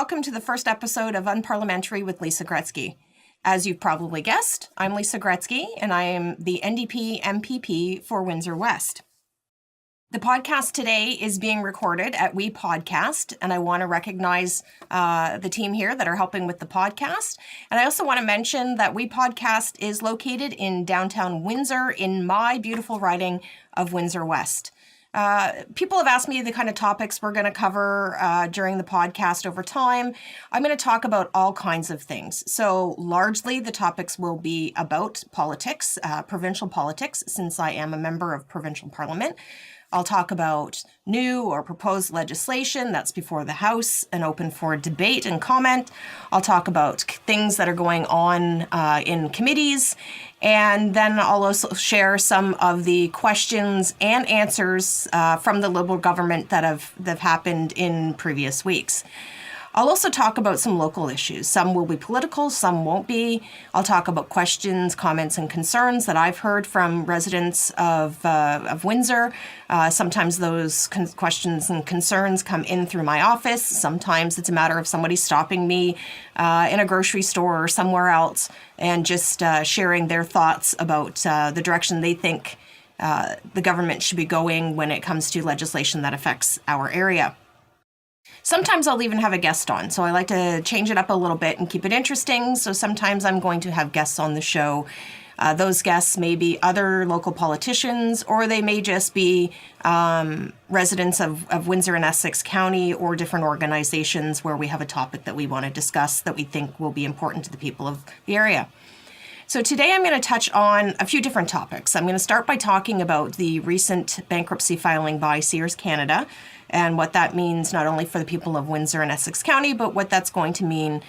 welcome to the first episode of Un-Parlimentary with Lisa Gretzky. As you've probably guessed, I'm Lisa Gretzky, and I am the NDP MPP for Windsor West. The podcast today is being recorded at WePodcast, and I want to recognize the team here that are helping with the podcast. And I also want to mention that WePodcast is located in downtown Windsor in my beautiful riding of Windsor West. People have asked me the kind of topics we're going to cover during the podcast over time. I'm going to talk about all kinds of things. So largely the topics will be about politics, provincial politics, since I am a member of provincial parliament. I'll talk about new or proposed legislation that's before the House and open for debate and comment. I'll talk about things that are going on in committees. And then I'll also share some of the questions and answers from the Liberal government that have happened in previous weeks. I'll also talk about some local issues. Some will be political, some won't be. I'll talk about questions, comments, and concerns that I've heard from residents of Windsor. Sometimes those questions and concerns come in through my office. Sometimes it's a matter of somebody stopping me in a grocery store or somewhere else and just sharing their thoughts about the direction they think the government should be going when it comes to legislation that affects our area. Sometimes I'll even have a guest on, so I like to change it up a little bit and keep it interesting. So sometimes I'm going to have guests on the show. Those guests may be other local politicians, or they may just be residents of Windsor and Essex County or different organizations where we have a topic that we want to discuss that we think will be important to the people of the area. So today I'm going to touch on a few different topics. I'm going to start by talking about the recent bankruptcy filing by Sears Canada and what that means not only for the people of Windsor and Essex County, but what that's going to mean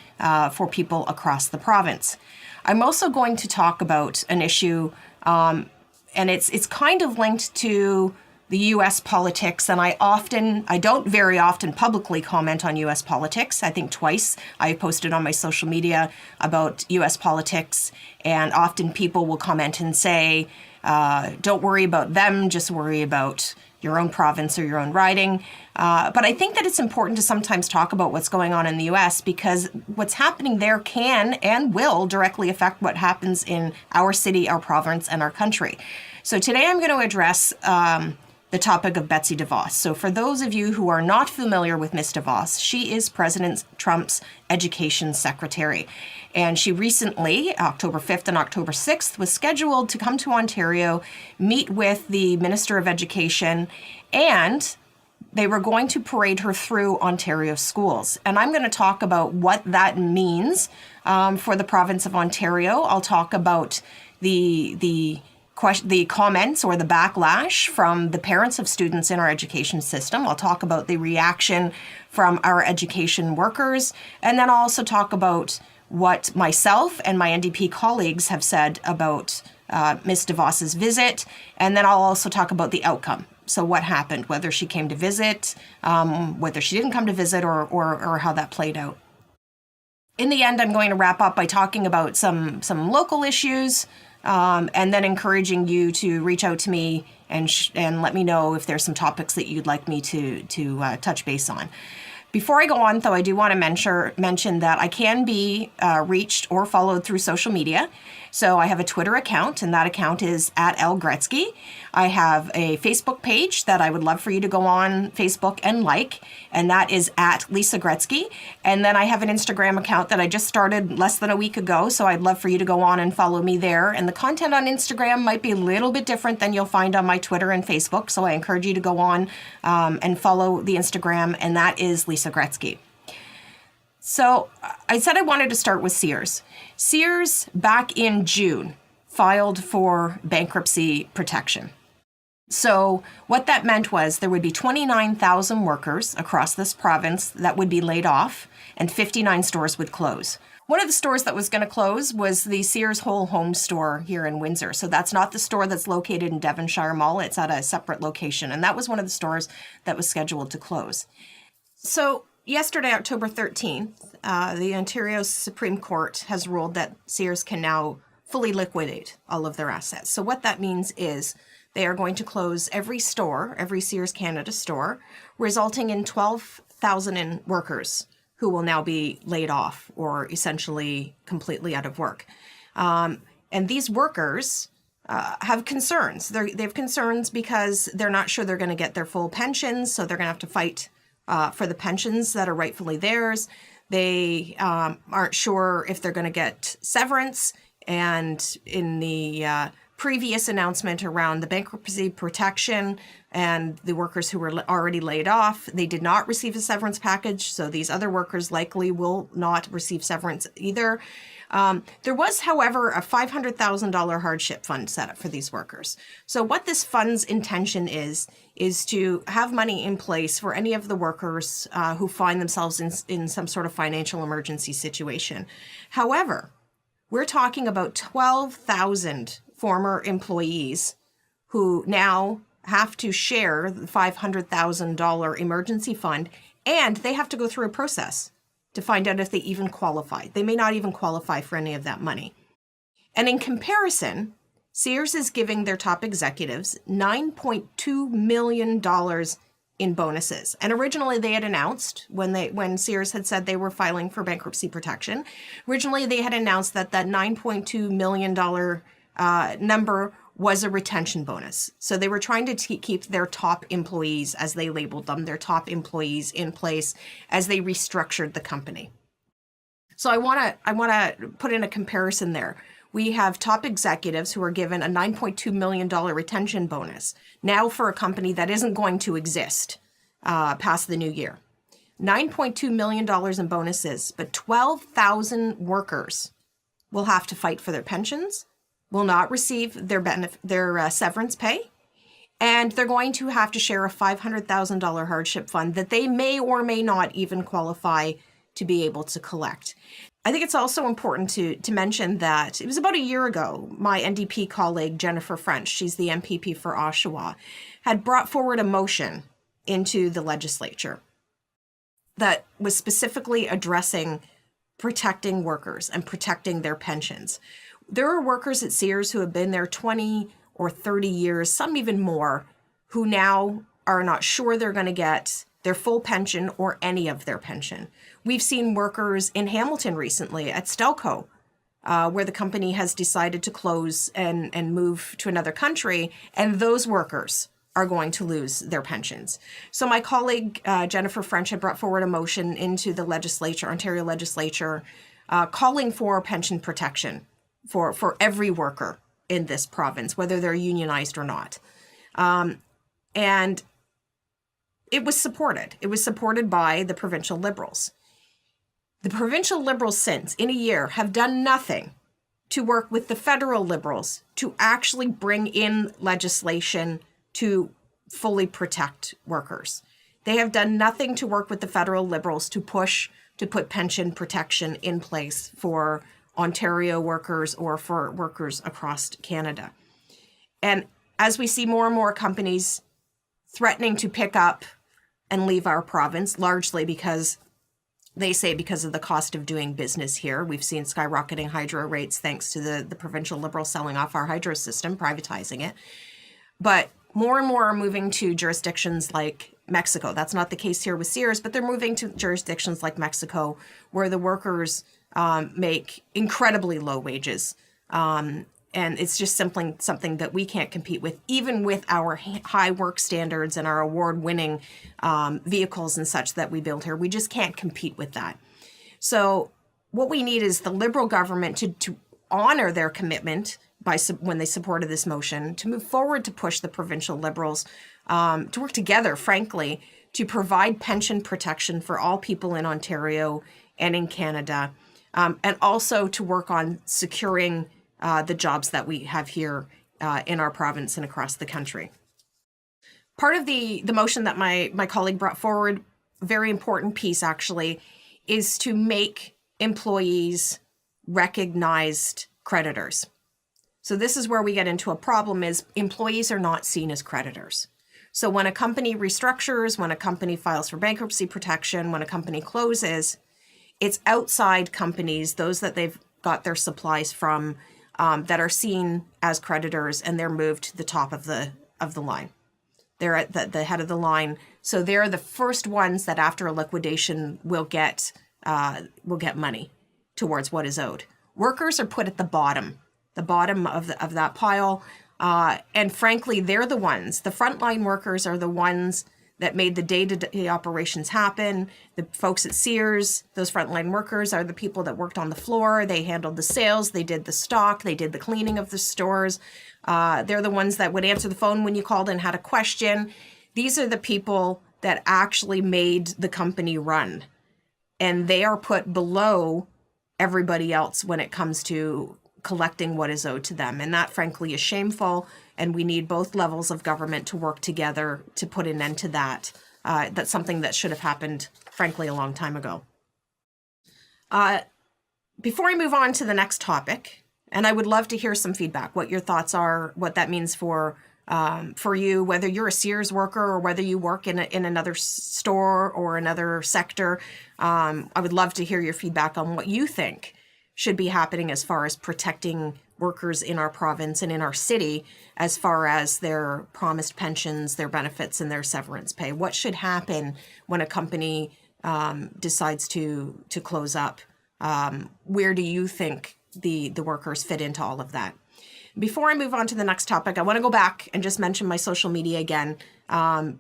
for people across the province. I'm also going to talk about an issue, and it's kind of linked to the U.S. politics, and I don't very often publicly comment on U.S. politics. I think twice I posted on my social media about U.S. politics, and often people will comment and say, don't worry about them, just worry about your own province or your own riding. But I think that it's important to sometimes talk about what's going on in the U.S. because what's happening there can and will directly affect what happens in our city, our province, and our country. So today I'm going to address the topic of Betsy DeVos. So for those of you who are not familiar with Ms. DeVos, she is President Trump's education secretary. And she recently, October 5th and October 6th, was scheduled to come to Ontario, meet with the Minister of Education, and they were going to parade her through Ontario schools. And I'm going to talk about what that means for the province of Ontario. I'll talk about the comments or the backlash from the parents of students in our education system. I'll talk about the reaction from our education workers. And then I'll also talk about what myself and my NDP colleagues have said about Ms. DeVos's visit. And then I'll also talk about the outcome. So what happened, whether she came to visit, whether she didn't come to visit, or how that played out. In the end, I'm going to wrap up by talking about some local issues, and then encouraging you to reach out to me and let me know if there's some topics that you'd like me to touch base on. Before I go on, though, I do want to mention that I can be reached or followed through social media. So I have a Twitter account, and that account is @LGretzky. I have a Facebook page that I would love for you to go on Facebook and like, and that is @Lisa Gretzky. And then I have an Instagram account that I just started less than a week ago, so I'd love for you to go on and follow me there. And the content on Instagram might be a little bit different than you'll find on my Twitter and Facebook, so I encourage you to go on and follow the Instagram, and that is Lisa Gretzky. So I said I wanted to start with Sears. Sears, back in June, filed for bankruptcy protection. So what that meant was there would be 29,000 workers across this province that would be laid off, and 59 stores would close. One of the stores that was going to close was the Sears Whole Home store here in Windsor. So that's not the store that's located in Devonshire Mall. It's at a separate location. And that was one of the stores that was scheduled to close. So yesterday, October 13th, the Ontario Supreme Court has ruled that Sears can now fully liquidate all of their assets. So what that means is they are going to close every store, every Sears Canada store, resulting in 12,000 workers who will now be laid off or essentially completely out of work. And these workers have concerns. They have concerns because they're not sure they're going to get their full pensions, so they're going to have to fight for the pensions that are rightfully theirs. They aren't sure if they're going to get severance. And in the previous announcement around the bankruptcy protection and the workers who were already laid off, they did not receive a severance package. So these other workers likely will not receive severance either. There was, however, a $500,000 hardship fund set up for these workers. So what this fund's intention is to have money in place for any of the workers who find themselves in some sort of financial emergency situation. However, we're talking about 12,000 former employees who now have to share the $500,000 emergency fund, and they have to go through a process to find out if they even qualify. They may not even qualify for any of that money. And in comparison, Sears is giving their top executives $9.2 million in bonuses. And originally they had announced, when Sears had said they were filing for bankruptcy protection, originally they had announced that $9.2 million number was a retention bonus. So they were trying to keep their top employees, as they labeled them, their top employees in place as they restructured the company. So I want to put in a comparison there. We have top executives who are given a $9.2 million retention bonus now for a company that isn't going to exist past the new year. $9.2 million in bonuses, but 12,000 workers will have to fight for their pensions, will not receive their severance pay, and they're going to have to share a $500,000 hardship fund that they may or may not even qualify to be able to collect. I think it's also important to mention that it was about a year ago, my NDP colleague, Jennifer French, she's the MPP for Oshawa, had brought forward a motion into the legislature that was specifically addressing protecting workers and protecting their pensions. There are workers at Sears who have been there 20 or 30 years, some even more, who now are not sure they're going to get their full pension or any of their pension. We've seen workers in Hamilton recently at Stelco, where the company has decided to close and move to another country, and those workers are going to lose their pensions. So my colleague, Jennifer French, had brought forward a motion into the legislature, Ontario legislature, calling for pension protection for every worker in this province, whether they're unionized or not. And it was supported. It was supported by the provincial Liberals. The provincial Liberals since, in a year, have done nothing to work with the federal Liberals to actually bring in legislation to fully protect workers. They have done nothing to work with the federal Liberals to push to put pension protection in place for Ontario workers or for workers across Canada. And as we see more and more companies threatening to pick up and leave our province, largely because they say because of the cost of doing business here. We've seen skyrocketing hydro rates thanks to the provincial Liberals selling off our hydro system, privatizing it. But more and more are moving to jurisdictions like Mexico. That's not the case here with Sears, but they're moving to jurisdictions like Mexico, where the workers make incredibly low wages. And it's just simply something that we can't compete with, even with our high work standards and our award-winning vehicles and such that we build here. We just can't compete with that. So what we need is the Liberal government to honor their commitment when they supported this motion, to move forward to push the provincial Liberals to work together, frankly, to provide pension protection for all people in Ontario and in Canada, and also to work on securing the jobs that we have here in our province and across the country. Part of the motion that my colleague brought forward, very important piece actually, is to make employees recognized creditors. So this is where we get into a problem, is employees are not seen as creditors. So when a company restructures, when a company files for bankruptcy protection, when a company closes, it's outside companies, those that they've got their supplies from, that are seen as creditors, and they're moved to the top of the line. They're at the head of the line. So they're the first ones that after a liquidation will get money towards what is owed. Workers are put at the bottom of that pile. And frankly, they're the frontline workers are the ones that made the day-to-day operations happen. The folks at Sears, those frontline workers are the people that worked on the floor. They handled the sales, they did the stock, they did the cleaning of the stores. They're the ones that would answer the phone when you called and had a question. These are the people that actually made the company run. And they are put below everybody else when it comes to collecting what is owed to them. And that, frankly, is shameful. And we need both levels of government to work together to put an end to that. That's something that should have happened, frankly, a long time ago. Before I move on to the next topic, and I would love to hear some feedback, what your thoughts are, what that means for you, whether you're a Sears worker or whether you work in another store or another sector. I would love to hear your feedback on what you think should be happening as far as protecting workers in our province and in our city as far as their promised pensions, their benefits, and their severance pay. What should happen when a company decides to close up? Where do you think the workers fit into all of that? Before I move on to the next topic, I want to go back and just mention my social media again,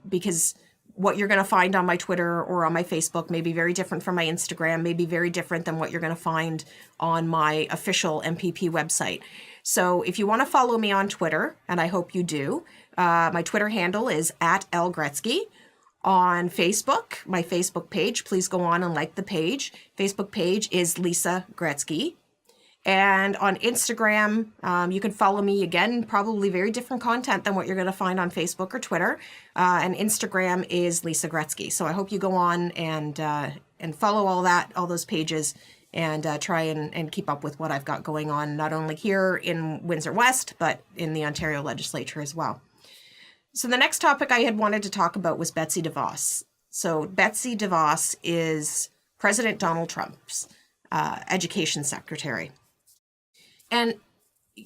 because what you're going to find on my Twitter or on my Facebook may be very different from my Instagram, may be very different than what you're going to find on my official MPP website. So if you want to follow me on Twitter, and I hope you do, my Twitter handle is @LGretzky. On Facebook, my Facebook page, please go on and like the page. Facebook page is Lisa Gretzky. And on Instagram, you can follow me again, probably very different content than what you're going to find on Facebook or Twitter. And Instagram is Lisa Gretzky. So I hope you go on and follow all those pages and try and keep up with what I've got going on, not only here in Windsor West, but in the Ontario legislature as well. So the next topic I had wanted to talk about was Betsy DeVos. So Betsy DeVos is President Donald Trump's education secretary. And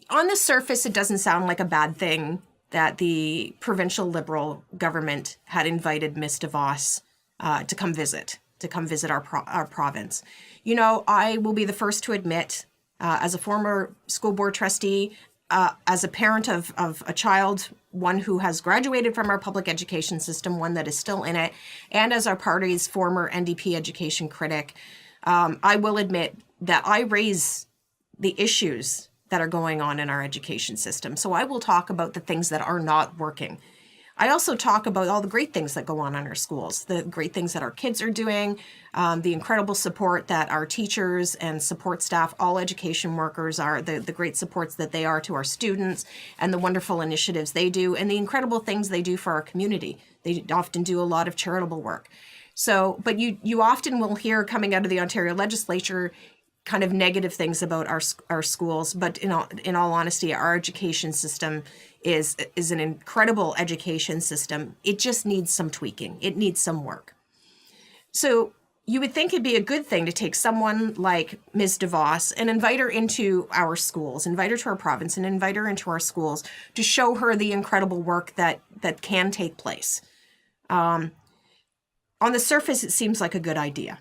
on the surface, it doesn't sound like a bad thing that the provincial Liberal government had invited Miss DeVos to come visit our province. You know, I will be the first to admit, as a former school board trustee, as a parent of a child, one who has graduated from our public education system, one that is still in it, and as our party's former NDP education critic, I will admit that I raise the issues that are going on in our education system. So I will talk about the things that are not working. I also talk about all the great things that go on in our schools, the great things that our kids are doing, the incredible support that our teachers and support staff, all education workers are, the great supports that they are to our students, and the wonderful initiatives they do, and the incredible things they do for our community. They often do a lot of charitable work. So, but you often will hear coming out of the Ontario legislature kind of negative things about our schools, but in all honesty, our education system is an incredible education system. It just needs some tweaking. It needs some work. So you would think it'd be a good thing to take someone like Ms. DeVos and invite her into our schools, invite her to our province, and invite her into our schools to show her the incredible work that can take place. On the surface, it seems like a good idea.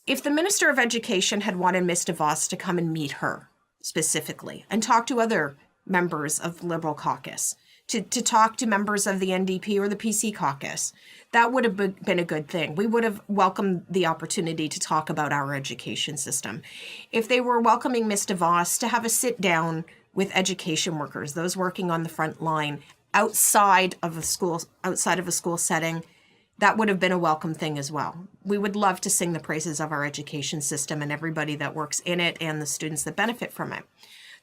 If the Minister of Education had wanted Ms. DeVos to come and meet her specifically and talk to other members of the Liberal caucus, to talk to members of the NDP or the PC caucus, that would have been a good thing. We would have welcomed the opportunity to talk about our education system. If they were welcoming Ms. DeVos to have a sit down with education workers, those working on the front line outside of a school setting, that would have been a welcome thing as well. We would love to sing the praises of our education system and everybody that works in it and the students that benefit from it.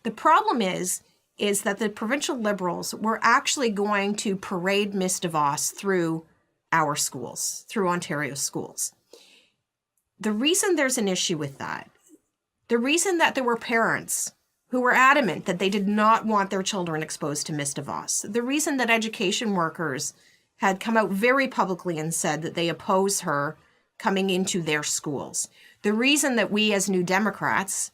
The problem is that the provincial Liberals were actually going to parade Ms. DeVos through our schools, through Ontario schools. The reason there's an issue with that, the reason that there were parents who were adamant that they did not want their children exposed to Ms. DeVos, the reason that education workers had come out very publicly and said that they oppose her coming into their schools. The reason that we as New Democrats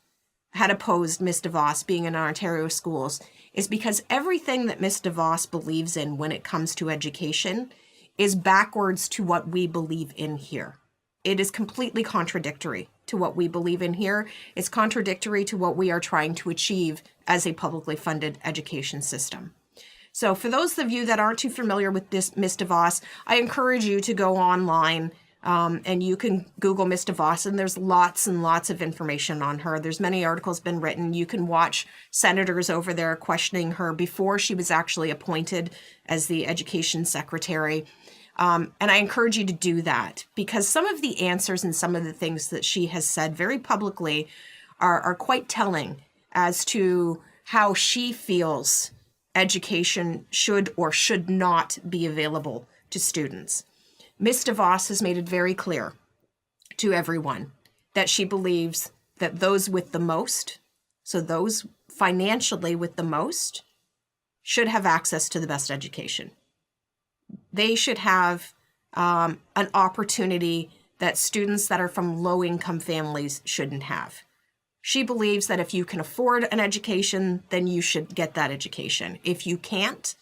had opposed Ms. DeVos being in Ontario schools is because everything that Ms. DeVos believes in when it comes to education is backwards to what we believe in here. It is completely contradictory to what we believe in here. It's contradictory to what we are trying to achieve as a publicly funded education system. So for those of you that aren't too familiar with this Ms. DeVos, I encourage you to go online and you can Google Ms. DeVos, and there's lots and lots of information on her. There's many articles been written. You can watch senators over there questioning her before she was actually appointed as the education secretary. And I encourage you to do that, because some of the answers and some of the things that she has said very publicly are quite telling as to how she feels education should or should not be available to students. Ms. DeVos has made it very clear to everyone that she believes that those with the most, so those financially with the most, should have access to the best education. They should have an opportunity that students that are from low-income families shouldn't have. She believes that if you can afford an education, then you should get that education. If you can't,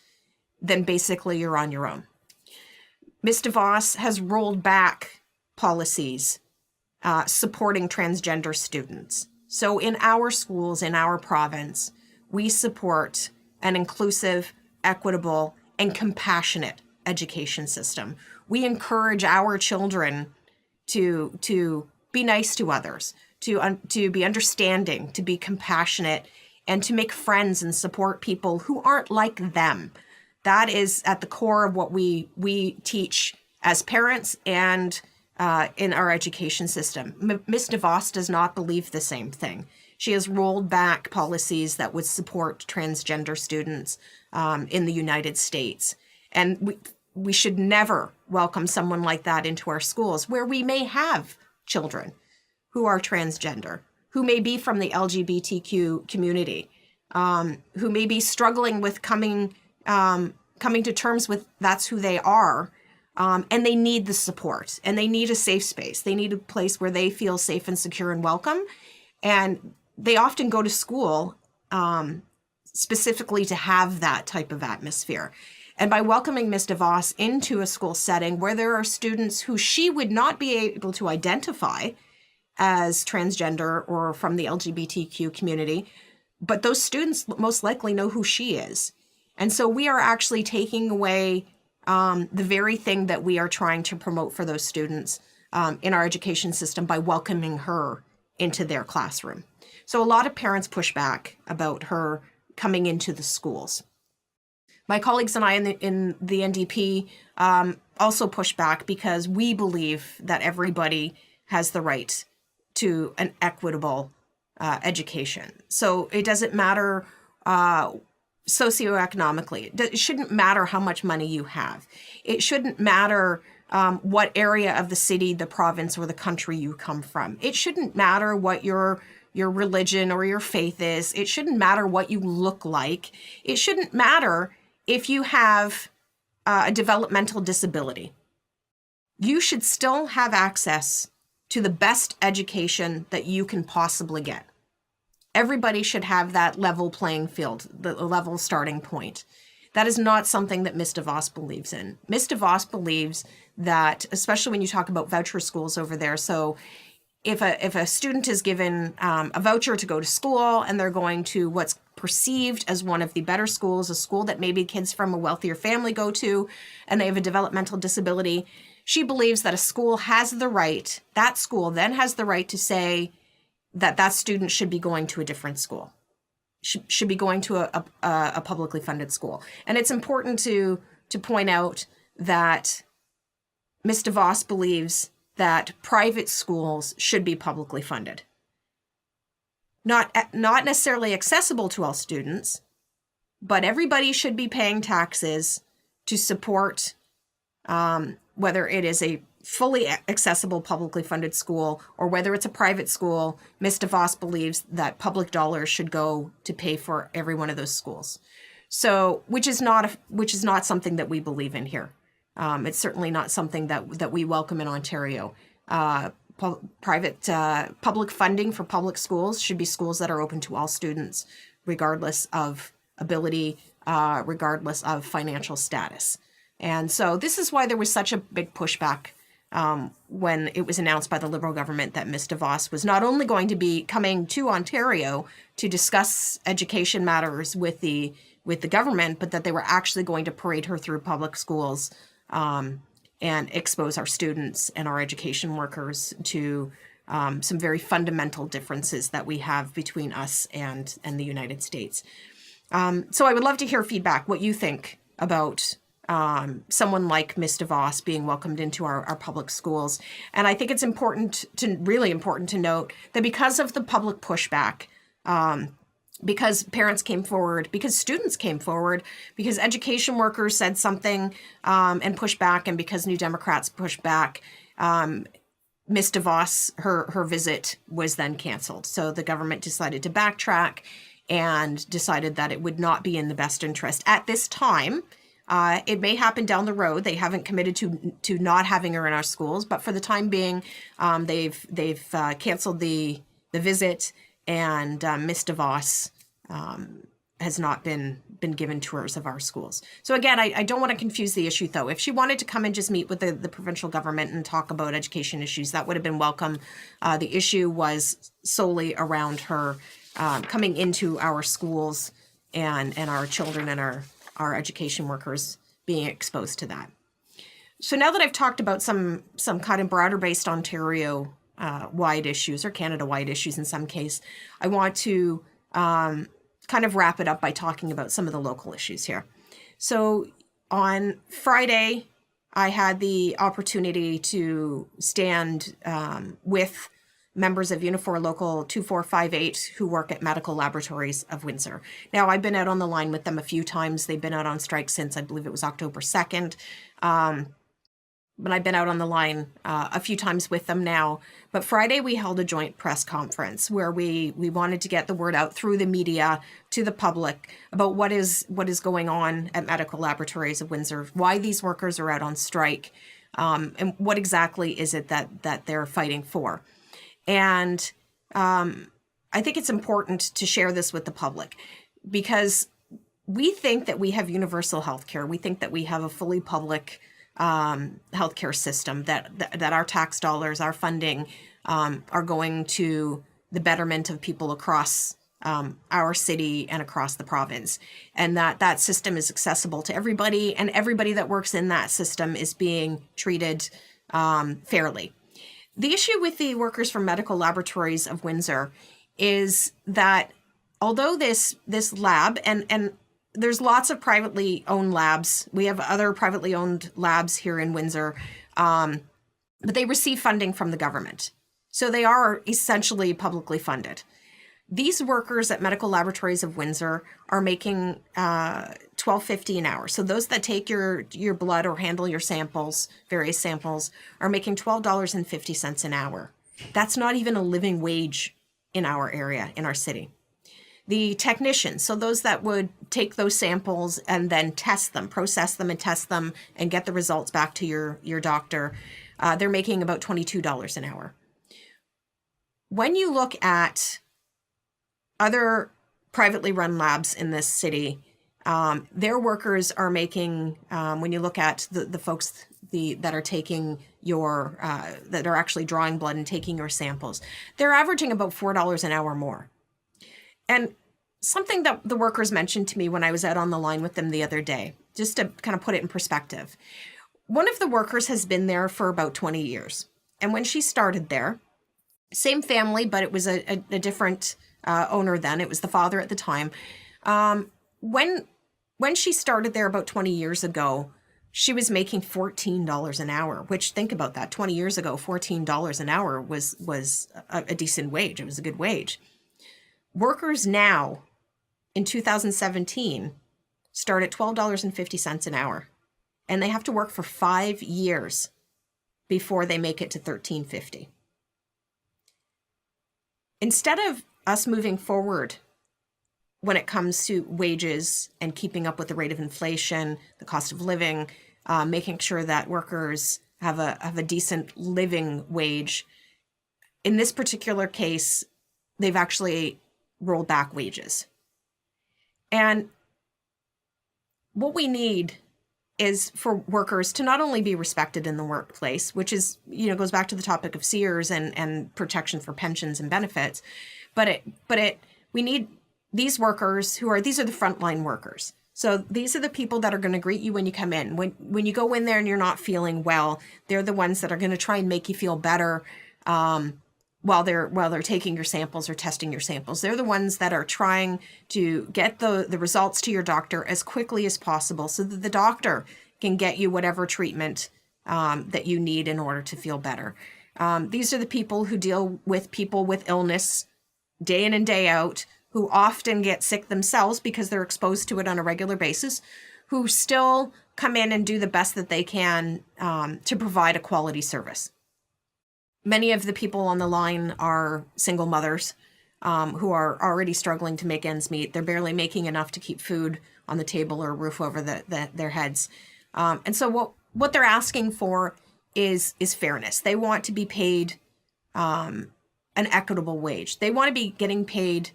then basically you're on your own. Ms. DeVos has rolled back policies supporting transgender students. So in our schools, in our province, we support an inclusive, equitable, and compassionate education system. We encourage our children to be nice to others, to be understanding, to be compassionate, and to make friends and support people who aren't like them. That is at the core of what we teach as parents and in our education system. Ms. DeVos does not believe the same thing. She has rolled back policies that would support transgender students in the United States. And we should never welcome someone like that into our schools, where we may have children who are transgender, who may be from the LGBTQ community, who may be struggling with coming to terms with that's who they are, and they need the support, and they need a safe space. They need a place where they feel safe and secure and welcome. And they often go to school specifically to have that type of atmosphere. And by welcoming Ms. DeVos into a school setting where there are students who she would not be able to identify as transgender or from the LGBTQ community, but those students most likely know who she is. And so we are actually taking away the very thing that we are trying to promote for those students in our education system by welcoming her into their classroom. So a lot of parents push back about her coming into the schools. My colleagues and I in the NDP also push back because we believe that everybody has the right to an equitable education. So it doesn't matter socioeconomically. It shouldn't matter how much money you have. It shouldn't matter what area of the city, the province, or the country you come from. It shouldn't matter what your religion or your faith is. It shouldn't matter what you look like. It shouldn't matter if you have a developmental disability. You should still have access to the best education that you can possibly get. Everybody should have that level playing field, the level starting point. That is not something that Ms. DeVos believes in. Ms. DeVos believes that, especially when you talk about voucher schools over there, so if a student is given a voucher to go to school and they're going to what's perceived as one of the better schools, a school that maybe kids from a wealthier family go to, and they have a developmental disability, she believes that a school has the right, that school then has the right to say that that student should be going to a different school, should be going to a publicly funded school. And it's important to point out that Ms. DeVos believes that private schools should be publicly funded. Not necessarily accessible to all students, but everybody should be paying taxes to support whether it is a fully accessible publicly funded school or whether it's a private school. Ms. DeVos believes that public dollars should go to pay for every one of those schools. So, which is not something that we believe in here. It's certainly not something that we welcome in Ontario. public funding for public schools should be schools that are open to all students, regardless of ability, regardless of financial status. And so this is why there was such a big pushback when it was announced by the Liberal government that Ms. DeVos was not only going to be coming to Ontario to discuss education matters with the government, but that they were actually going to parade her through public schools and expose our students and our education workers to some very fundamental differences that we have between us and the United States. So I would love to hear feedback, what you think about someone like Ms. DeVos being welcomed into our public schools. And I think it's really important to note that because of the public pushback, because parents came forward, because students came forward, because education workers said something and pushed back, and because New Democrats pushed back, Ms. DeVos, her visit was then canceled. So the government decided to backtrack and decided that it would not be in the best interest at this time. It may happen down the road. They haven't committed to not having her in our schools, but for the time being, they've canceled the visit, and Ms. DeVos has not been given tours of our schools. So again, I don't want to confuse the issue, though. If she wanted to come and just meet with the provincial government and talk about education issues, that would have been welcome. The issue was solely around her coming into our schools and our children and our education workers being exposed to that. So now that I've talked about some kind of broader-based Ontario wide issues, or Canada-wide issues in some case, I want to kind of wrap it up by talking about some of the local issues here. So on Friday, I had the opportunity to stand with members of Unifor Local 2458 who work at Medical Laboratories of Windsor. Now, I've been out on the line with them a few times. They've been out on strike since, I believe it was October 2nd. But I've been out on the line a few times with them now. But Friday, we held a joint press conference where we wanted to get the word out through the media to the public about what is going on at Medical Laboratories of Windsor, why these workers are out on strike, and what exactly is it that they're fighting for. And I think it's important to share this with the public, because we think that we have universal health care. We think that we have a fully public healthcare system, that our tax dollars, our funding, are going to the betterment of people across our city and across the province, and that system is accessible to everybody, and everybody that works in that system is being treated fairly. The issue with the workers from Medical Laboratories of Windsor is that although this lab, and there's lots of privately owned labs. We have other privately owned labs here in Windsor, but they receive funding from the government. So they are essentially publicly funded. These workers at Medical Laboratories of Windsor are making $12.50 an hour. So those that take your blood or handle your samples, various samples, are making $12.50 an hour. That's not even a living wage in our area, in our city. The technicians, so those that would take those samples and then test them, process them and test them and get the results back to your doctor, they're making about $22 an hour. When you look at other privately run labs in this city, their workers are making, when you look at the folks that are taking that are actually drawing blood and taking your samples, they're averaging about $4 an hour more. And something that the workers mentioned to me when I was out on the line with them the other day, just to kind of put it in perspective. One of the workers has been there for about 20 years. And when she started there, same family, but it was a different owner then. It was the father at the time. When she started there about 20 years ago, she was making $14 an hour, which, think about that. 20 years ago, $14 an hour was a decent wage. It was a good wage. Workers now, in 2017, start at $12.50 an hour, and they have to work for 5 years before they make it to $13.50. Instead of us moving forward when it comes to wages and keeping up with the rate of inflation, the cost of living, making sure that workers have a decent living wage, in this particular case, they've actually rolled back wages. And what we need is for workers to not only be respected in the workplace, which is, goes back to the topic of Sears and protection for pensions and benefits, but we need these workers these are the frontline workers. So these are the people that are going to greet you when you come in. When you go in there and you're not feeling well, they're the ones that are going to try and make you feel better while they're taking your samples or testing your samples. They're the ones that are trying to get the results to your doctor as quickly as possible so that the doctor can get you whatever treatment that you need in order to feel better. These are the people who deal with people with illness day in and day out, who often get sick themselves because they're exposed to it on a regular basis, who still come in and do the best that they can to provide a quality service. Many of the people on the line are single mothers who are already struggling to make ends meet. They're barely making enough to keep food on the table or a roof over their heads. And so what they're asking for is fairness. They want to be paid an equitable wage. They want to be getting paid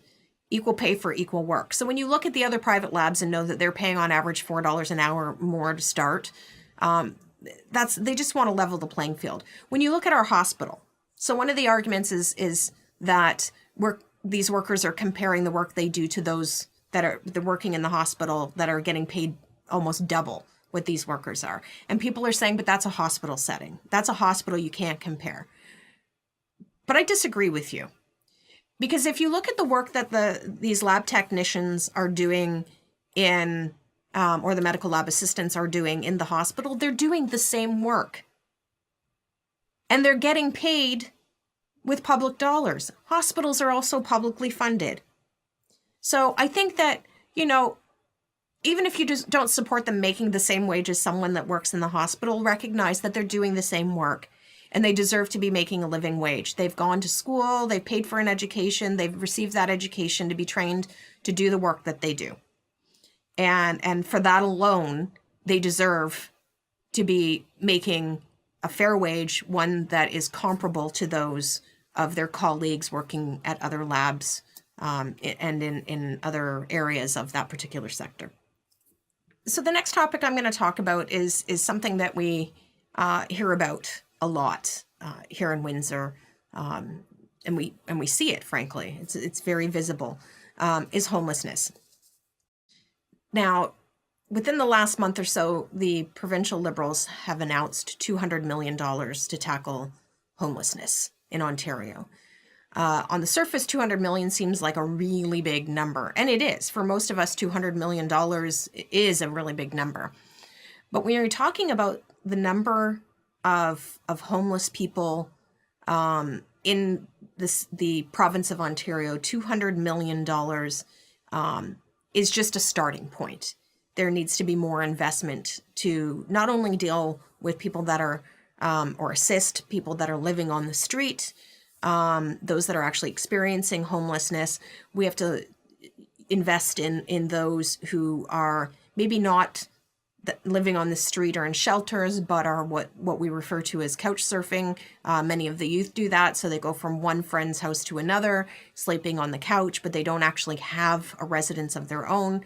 equal pay for equal work. So when you look at the other private labs and know that they're paying on average $4 an hour more to start, they just want to level the playing field. When you look at our hospital, so one of the arguments is that these workers are comparing the work they do to those they're working in the hospital that are getting paid almost double what these workers are. And people are saying, but that's a hospital setting. That's a hospital, you can't compare. But I disagree with you. Because if you look at the work that these lab technicians are doing or the medical lab assistants are doing in the hospital, they're doing the same work. And they're getting paid with public dollars. Hospitals are also publicly funded. So I think that, even if you just don't support them making the same wage as someone that works in the hospital, recognize that they're doing the same work. And they deserve to be making a living wage. They've gone to school, they've paid for an education, they've received that education to be trained to do the work that they do. And for that alone, they deserve to be making a fair wage, one that is comparable to those of their colleagues working at other labs and in other areas of that particular sector. So the next topic I'm going to talk about is something that we hear about a lot here in Windsor, and we see it, frankly. It's very visible, is homelessness. Now, within the last month or so, the provincial Liberals have announced $200 million to tackle homelessness in Ontario. On the surface, $200 million seems like a really big number, and it is. For most of us, $200 million is a really big number. But when you're talking about the number of homeless people in the province of Ontario, $200 million is just a starting point. There needs to be more investment to not only deal with people that are or assist people that are living on the street, those that are actually experiencing homelessness. We have to invest in those who are maybe not living on the street or in shelters, but are what we refer to as couch surfing. Many of the youth do that, so they go from one friend's house to another, sleeping on the couch, but they don't actually have a residence of their own.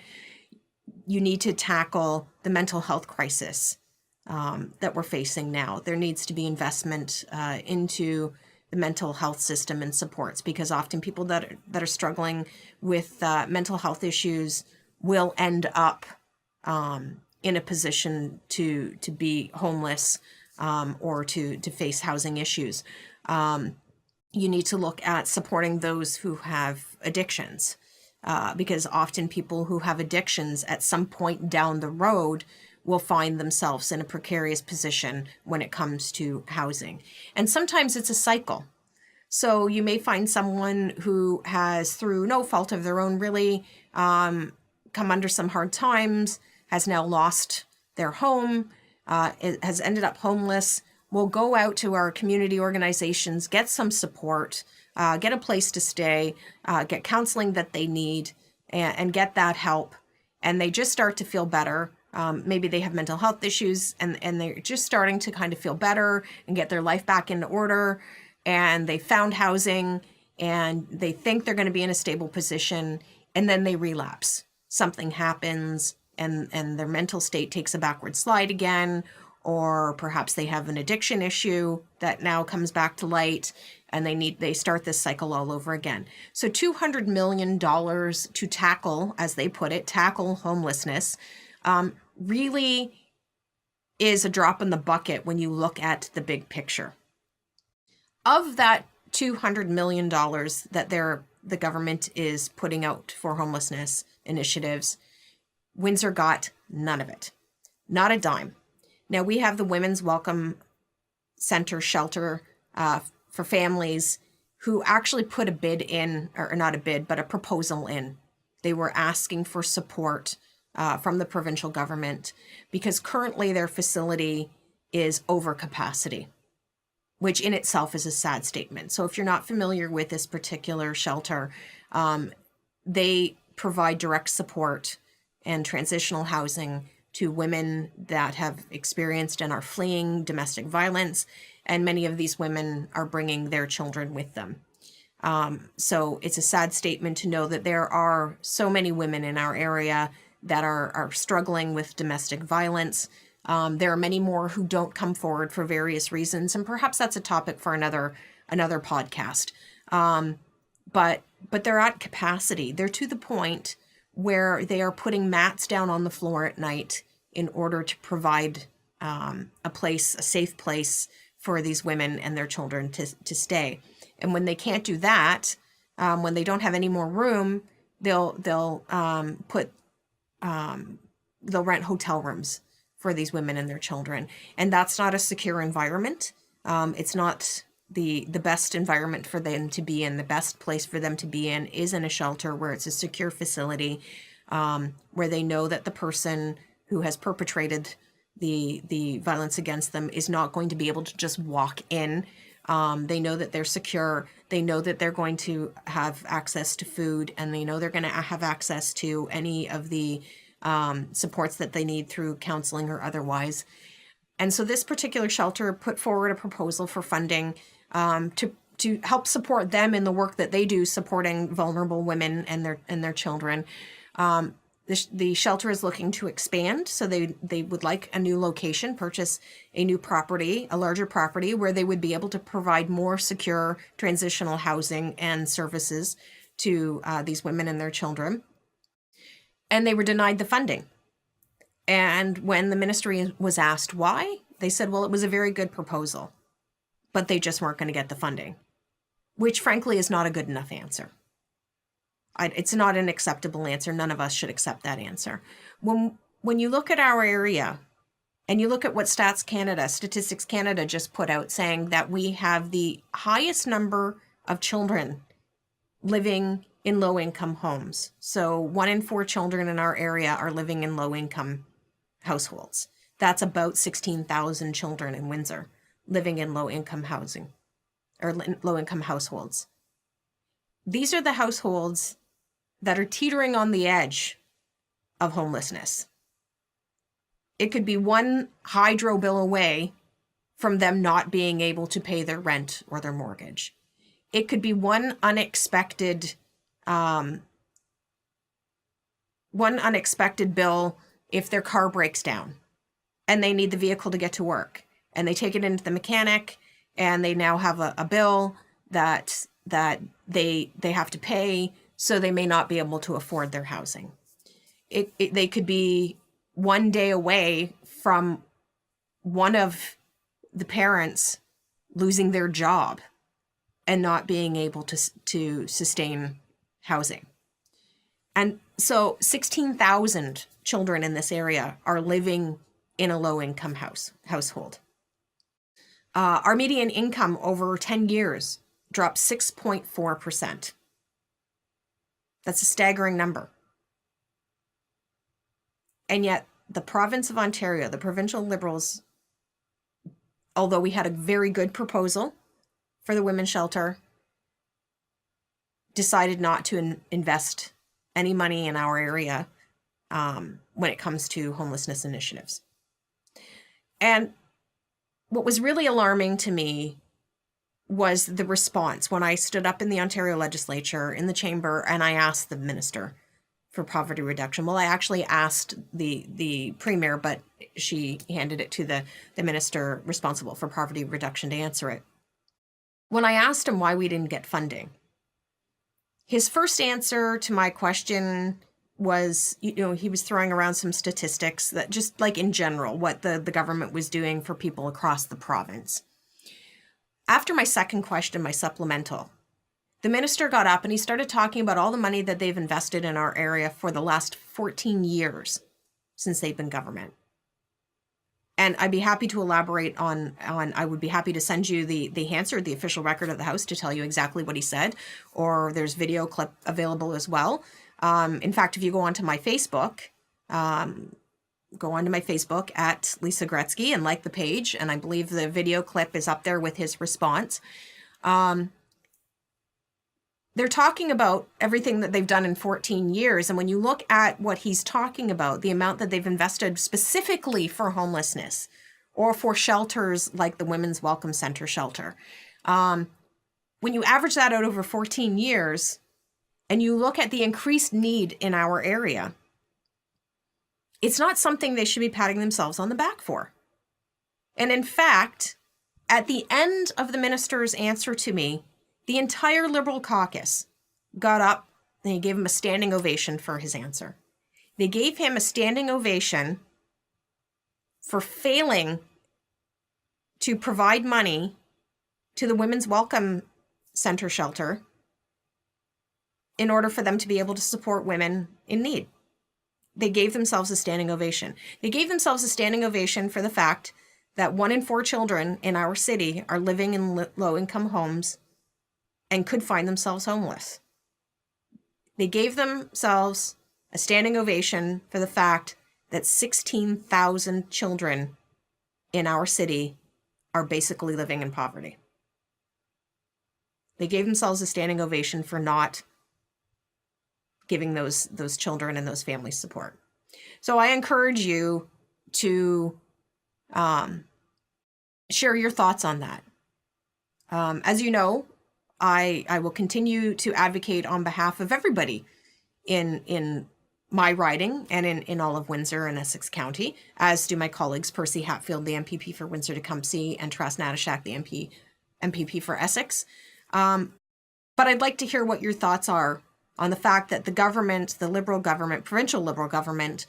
You need to tackle the mental health crisis that we're facing now. There needs to be investment into the mental health system and supports, because often people that are struggling with mental health issues will end up in a position to be homeless or to face housing issues. You need to look at supporting those who have addictions, because often people who have addictions at some point down the road will find themselves in a precarious position when it comes to housing. And sometimes it's a cycle. So you may find someone who has, through no fault of their own really, come under some hard times, has now lost their home, has ended up homeless, will go out to our community organizations, get some support, get a place to stay, get counseling that they need, and get that help. And they just start to feel better. Maybe they have mental health issues and they're just starting to kind of feel better and get their life back into order. and they found housing and they think they're going to be in a stable position, and then they relapse. Something happens and their mental state takes a backward slide again, or perhaps they have an addiction issue that now comes back to light, and they start this cycle all over again. So $200 million to tackle, as they put it, tackle homelessness, really is a drop in the bucket when you look at the big picture. Of that $200 million that the government is putting out for homelessness initiatives, Windsor got none of it. Not a dime. Now, we have the Women's Welcome Center shelter for families who actually put a bid in, or not a bid, but a proposal in. They were asking for support from the provincial government because currently their facility is over capacity, which in itself is a sad statement. So if you're not familiar with this particular shelter, they provide direct support and transitional housing to women that have experienced and are fleeing domestic violence, and many of these women are bringing their children with them. So it's a sad statement to know that there are so many women in our area that are struggling with domestic violence. There are many more who don't come forward for various reasons, and perhaps that's a topic for another podcast. But they're at capacity. They're to the point where they are putting mats down on the floor at night in order to provide a safe place for these women and their children to stay. And when they can't do that, when they don't have any more room, they'll rent hotel rooms for these women and their children. And that's not a secure environment. It's not the best environment for them to be in. The best place for them to be in is in a shelter where it's a secure facility, where they know that the person who has perpetrated the violence against them is not going to be able to just walk in. They know that they're secure. They know that they're going to have access to food, and they know they're going to have access to any of the supports that they need through counseling or otherwise. And so this particular shelter put forward a proposal for funding to help support them in the work that they do supporting vulnerable women and their children. The shelter is looking to expand, so they would like a new location, purchase a new property, a larger property where they would be able to provide more secure transitional housing and services to these women and their children. And they were denied the funding. And when the ministry was asked why, they said, well, it was a very good proposal, but they just weren't going to get the funding, which frankly is not a good enough answer. It's not an acceptable answer. None of us should accept that answer. When you look at our area and you look at what Statistics Canada just put out, saying that we have the highest number of children living in low-income homes. So 1 in 4 children in our area are living in low-income households. That's about 16,000 children in Windsor living in low-income housing or low-income households. These are the households that are teetering on the edge of homelessness. It could be one hydro bill away from them not being able to pay their rent or their mortgage. It could be one unexpected bill if their car breaks down and they need the vehicle to get to work, and they take it into the mechanic and they now have a bill that they have to pay, so they may not be able to afford their housing. They could be one day away from one of the parents losing their job and not being able to sustain housing. And so 16,000 children in this area are living in a low-income household. Our median income over 10 years dropped 6.4%. That's a staggering number. And yet the province of Ontario, the provincial Liberals, although we had a very good proposal for the women's shelter, decided not to invest any money in our area when it comes to homelessness initiatives. And what was really alarming to me was the response when I stood up in the Ontario legislature in the chamber and I asked the minister for poverty reduction. Well, I actually asked the premier, but she handed it to the minister responsible for poverty reduction to answer it. When I asked him why we didn't get funding, his first answer to my question was, he was throwing around some statistics that just like in general, what the government was doing for people across the province. After my second question, my supplemental, the minister got up and he started talking about all the money that they've invested in our area for the last 14 years since they've been government. And I'd be happy to elaborate on I would be happy to send you the answer, the official record of the House, to tell you exactly what he said, or there's video clip available as well. In fact, if you go onto my Facebook, at Lisa Gretzky and like the page, and I believe the video clip is up there with his response. They're talking about everything that they've done in 14 years. And when you look at what he's talking about, the amount that they've invested specifically for homelessness or for shelters like the Women's Welcome Center shelter, when you average that out over 14 years and you look at the increased need in our area, it's not something they should be patting themselves on the back for. And in fact, at the end of the minister's answer to me, the entire Liberal caucus got up and they gave him a standing ovation for his answer. They gave him a standing ovation for failing to provide money to the Women's Welcome Center shelter in order for them to be able to support women in need. They gave themselves a standing ovation. They gave themselves a standing ovation for the fact that 1 in 4 children in our city are living in low-income homes and could find themselves homeless. They gave themselves a standing ovation for the fact that 16,000 children in our city are basically living in poverty. They gave themselves a standing ovation for not giving those children and those families support. So I encourage you to share your thoughts on that. As you know, I will continue to advocate on behalf of everybody in my riding and in all of Windsor and Essex County, as do my colleagues Percy Hatfield, the MPP for Windsor-Tecumseh, and Tras Natashak, the MPP for Essex. But I'd like to hear what your thoughts are on the fact that the government, the Liberal government, provincial Liberal government,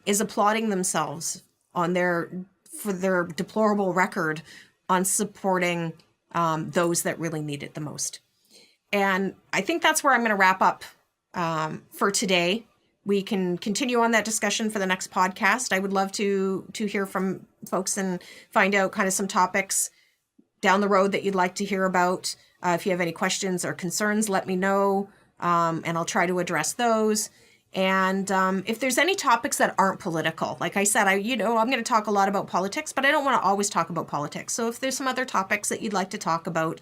is applauding themselves for their deplorable record on supporting those that really need it the most. And I think that's where I'm going to wrap up for today. We can continue on that discussion for the next podcast. I would love to hear from folks and find out kind of some topics down the road that you'd like to hear about. If you have any questions or concerns, let me know, and I'll try to address those. And if there's any topics that aren't political, like I said, I'm going to talk a lot about politics, but I don't want to always talk about politics. So if there's some other topics that you'd like to talk about,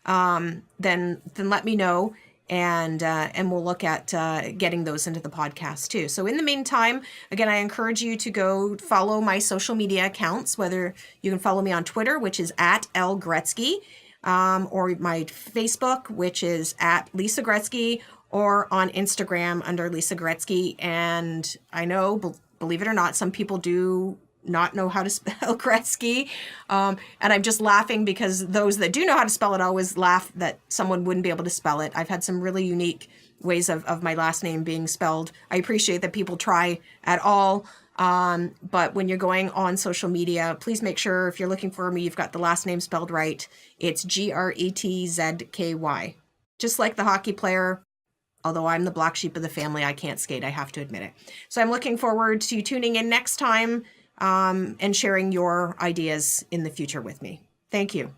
then let me know, and we'll look at getting those into the podcast too. So in the meantime, again, I encourage you to go follow my social media accounts, whether you can follow me on Twitter, which is at L Gretzky, or my Facebook, which is at Lisa Gretzky, or on Instagram under Lisa Gretzky. And I know, believe it or not, some people do not know how to spell Gretzky. And I'm just laughing because those that do know how to spell it always laugh that someone wouldn't be able to spell it. I've had some really unique ways of my last name being spelled. I appreciate that people try at all. But when you're going on social media, please make sure if you're looking for me, you've got the last name spelled right. It's Gretzky. Just like the hockey player. Although I'm the black sheep of the family, I can't skate, I have to admit it. So I'm looking forward to tuning in next time and sharing your ideas in the future with me. Thank you.